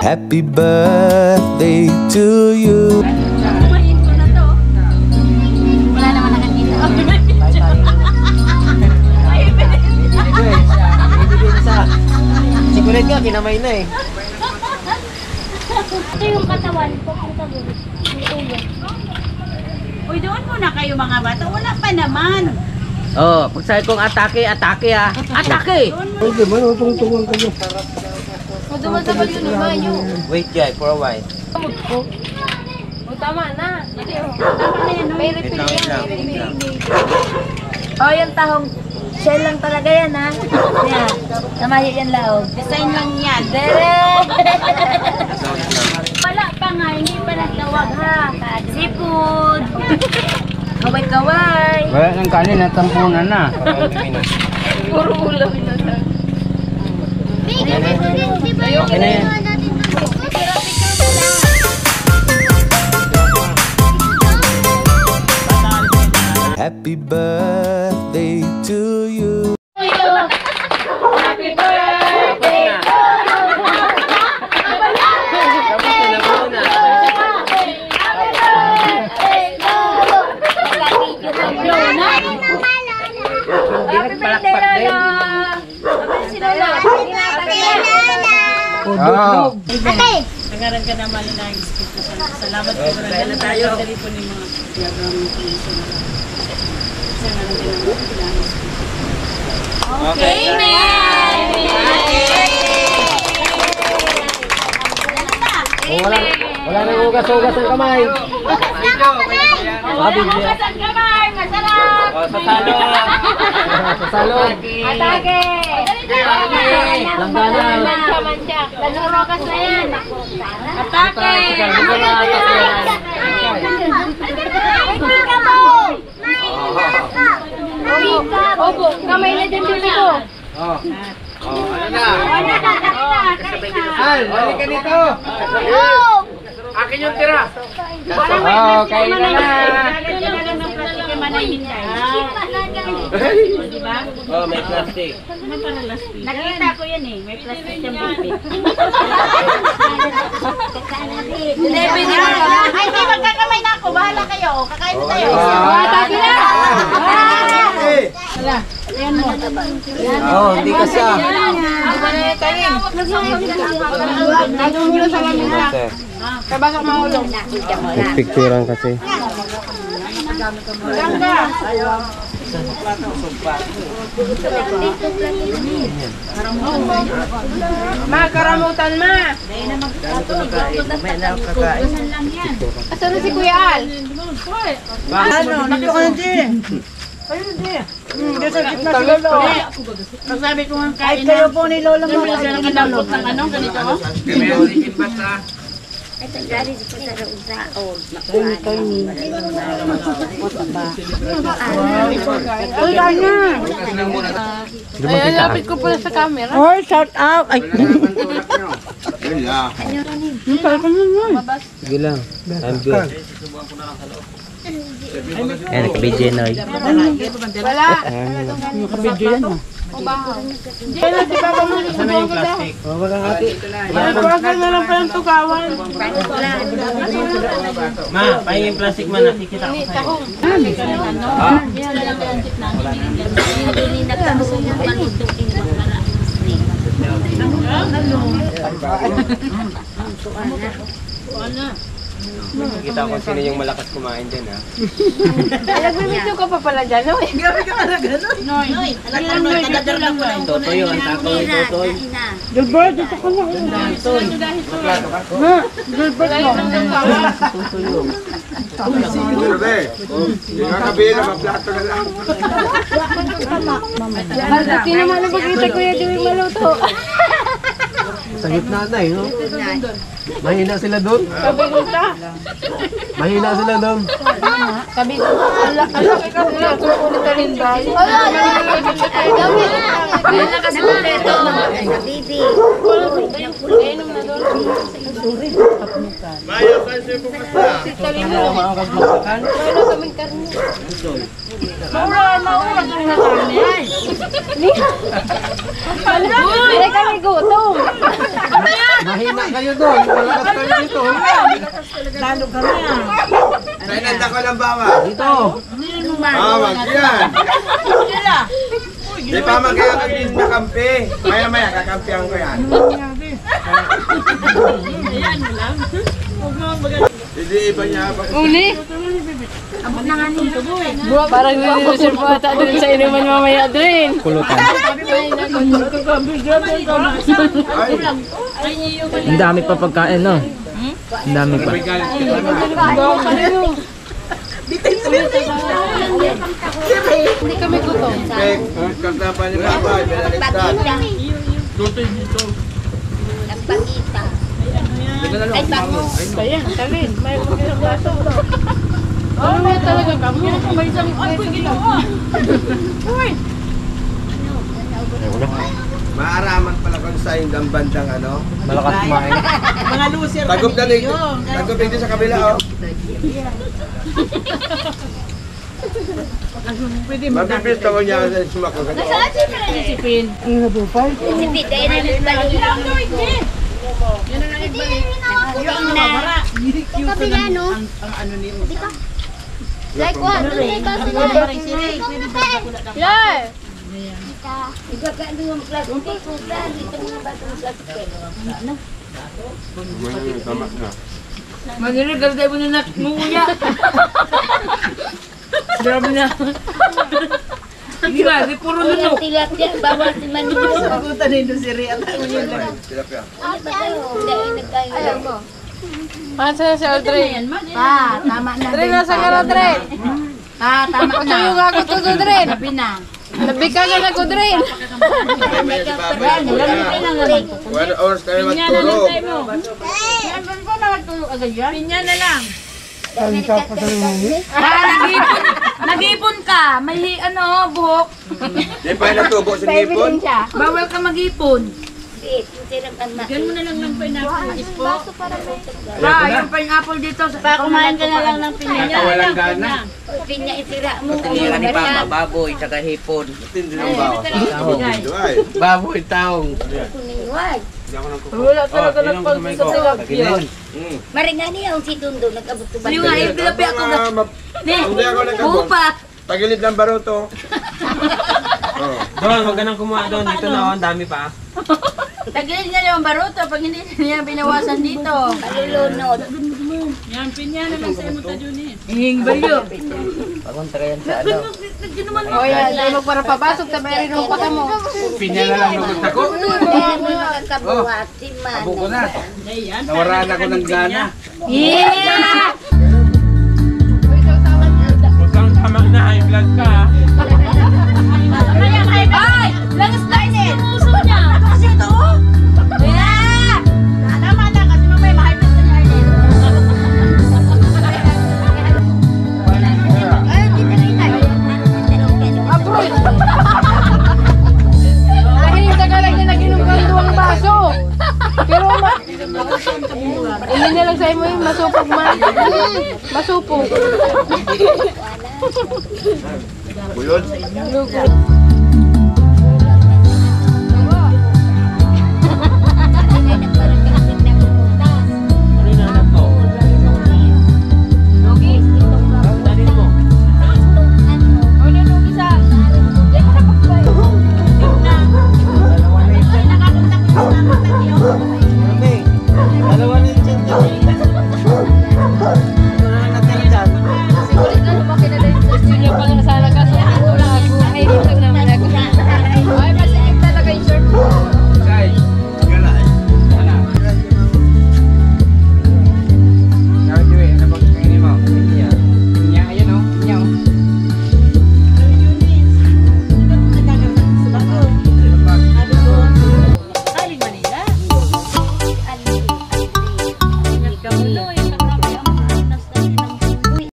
Happy birthday to you. Kumain ko na to. Wala naman nakakita. Sigulit ka, kinamay na eh. Ito yung katawan ko. Uy, doon muna kayo mga bata. Wala pa naman. Oh, pag sabi kong atake, atake ah. Atake! Okay, manutungtungan kayo. Dumadabal yun naman yung... Wait, Jai, for a while. O, tama na. Tama na yan. May refill yan. Oh, yung tahong shell lang talaga yan, ha? Yan. Namayo yan laog. Design lang yan. Dere! Wala pa nga. Hindi pa nagtawag ha. Seafood! Kaway-kaway! Wala ng kanin, natampunan na. Puro ulam na lang. Okay na yan. Happy birthday to you. Happy birthday! Happy birthday, Lolo! Happy si Lolo! Nagaran ka naman na ang Espiritu Santo. Salamat po na tayo. Dali po ni mga diagram ko sa Okay. Wala nang ugas-ugas ang kamay. Hugas ang kamay! Masarap! Sa salon. Sa salon. Atake! Langganan. Mancha-mancha. Lalurokas na yan. Atake! Opo, kamay na dyan dito ko. Oh. Oh, ano na? Al, balik ka dito. Akin yung tira. Oh, kain na na. Oh, may plastic. Nakita ko yan eh. May plastic yung bibig. Ay, di magkakamay na ako. Bahala kayo. Kakain na tayo. Atake na! Oh, hindi ka siya. Kabasok mahulog. Picturean kasi. Ma, karamutan ma! Asan na si Kuya Al? Ano? Nakita ko na din. Sabi ko nga kain Kayo po ni Lola mo. Siya nakadapot ng ano, ganito oh. Ay, lapit ko pala sa camera. Oh, shout out! Ay, Sige lang. I'm good. Eh, naka-video na eh. wala. Nakabidyo yan mo. Diyan na si Papa mo. Sana yung plastic? Oh, wala ate. Nagpapal na lang palang tukawan. Ma, pahingi yung plastic ma, nakikita ko sa'yo. Nakikita ko sino yung malakas kumain dyan ha. Nag-video ka pa pala dyan, no? Noy, alam mo, nagdadala ko lang. Totoy yung antako yung totoy. Gilbert, dito ka na. Gilbert mo. Hindi nga kabila, maplato na lang. Hindi naman na pagkita Kuya Dewey maluto. Sa gitna na eh, no? Mahina sila doon. Kabigol ka. Mahina sila doon. Kabigol ka. Alaki ka sila. Kukulit ka rin ba? Kaya nakasulit ito. Bibi. Inom na doon. Maya, saan siya pupunta? Wala kaming karne. Maura kami na karne ay. Hindi kami gutom. Mahina kayo doon. Malakas kayo dito. Lalo kami ah. Sa inanda ko lang bawa. Dito. Wag yan. Di pa magkaya kag na kampi. Maya kakampihan ko yan. Ayan mo lang. Hindi iba niya pa. Uli. Parang nilulusur po ata doon sa inuman mamaya doon. Kulutan. Ay, Ang dami pa pagkain, no? Ang dami pa. Hindi kami gutom. Pek, kaglaban ni Papa, binaliktad. Nagpakita. Ay, bango. Kaya, talin. May magkakaso. Ano mo talaga kamo? May isang ginawa. Maaraman pala kung sa yung bandang ano. Malakas kumain. Mga loser Tagop na dito. Tagop dito sa kabila, oh. Pwede mo Mapipista ko niya sa sumako. sipin. Hindi, dahil na nagbalik. Yan ang nagbalik. Yung ang mawara. Yung kabila, no? Ang ano niyo. Like what? Yeah! Manirigal tayo mo na nangunguya. Grabe na. Hindi ba? Di puro lunok. Tilapia, bawal si Manilo. Pagutan nito si Rian. Tilapia. Alam mo. Pansa si Audrey. Tama na. Audrey, nasa ka na, Audrey? Tama Ito yung ako to, Audrey. Sabi na. Nabi ka na, Audrey. May si Papa. One hours kayo magturo. Pinya na lang. Nag-ipon ka. May buhok. Di pa natubo sa ngipon. Bawal ka mag-ipon. Yan mo na lang ng pineapple. Ispo. yung pineapple dito. Kumain ka na lang ng pinya. Walang gana. Pinya itira mo. Tinira ni Papa, baboy, tsaka hipon. Tindi ng bawas. Ay. Baboy, taong. Wala talaga nagpagpag sa tilapia. Maringani ang si Tundo. Nag-abot ko ba? Yung nga, yung tilapia ko na. Hindi ako nagkabot. Upa. Tagilid lang baruto. Doon, wag ka nang kumuha doon. Dito na, ang dami pa. Tagilid nga yung baruto pag hindi niya binawasan dito. Kalulunod. Yan, pinya na lang sa imo ta dun eh. Hing bayo. Pagunta ka yan sa ano. O yan, tayo magpara papasok, tabi rin pa ka mo. Pinya na lang nung tako. Kaya mo makakabuhat si Man. Buko na. Ayan. Nawaraan ako ng gana. Yeah! Huwag kang tama na, high blood ka. Ay! Langis tayo din! Puso niya! Kasi ito oh! Yeah! Tama na kasi mamay mahal na niya Arnel. Ay, dito rin tayo. Aboy! Nahinig ka lang niya nag-inom ka ng 2 baso. Pero hindi na lang sa'yo mo yung masupog man. Masupog. Buyod. Lugod.